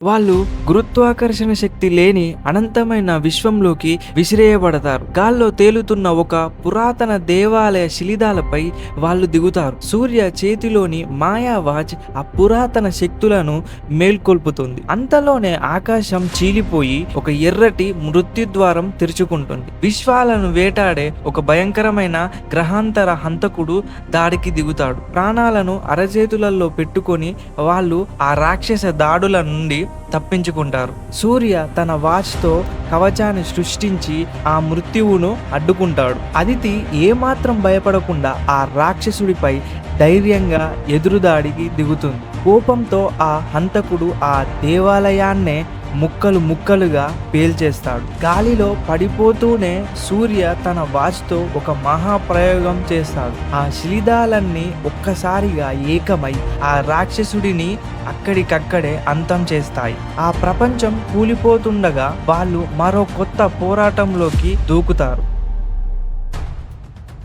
వాళ్ళు గురుత్వాకర్షణ శక్తి లేని అనంతమైన విశ్వంలోకి విసిరేయబడతారు. గాల్లో తేలుతున్న ఒక పురాతన దేవాలయ శిథిలాలపై వాళ్ళు దిగుతారు. సూర్య చేతిలోని మాయా వాచ్ ఆ పురాతన శక్తులను మేల్కొల్పుతుంది. అంతలోనే ఆకాశం చీలిపోయి ఒక ఎర్రటి మృత్యుద్వారం తెరుచుకుంటుంది. విశ్వాలను వేటాడే ఒక భయంకరమైన గ్రహాంతర హంతకుడు దాడికి దిగుతాడు. ప్రాణాలను అరచేతులలో పెట్టుకొని వాళ్ళు ఆ రాక్షస దాడుల నుండి తప్పించుకుంటారు. సూర్య తన వాచ్తో కవచాన్ని సృష్టించి ఆ మృత్యువును అడ్డుకుంటాడు. అదితి ఏమాత్రం భయపడకుండా ఆ రాక్షసుడిపై ధైర్యంగా ఎదురుదాడికి దిగుతుంది. కోపంతో ఆ హంతకుడు ఆ దేవాలయాన్నే ముక్కలు ముక్కలుగా పేల్చేస్తాడు. గాలిలో పడిపోతూనే సూర్య తన వాచ్తో ఒక మహాప్రయోగం చేస్తాడు. ఆ శిథిలాలన్నీ ఒక్కసారిగా ఏకమై ఆ రాక్షసుడిని అక్కడికక్కడే అంతం చేస్తాయి. ఆ ప్రపంచం కూలిపోతుండగా వాళ్ళు మరో కొత్త పోరాటంలోకి దూకుతారు.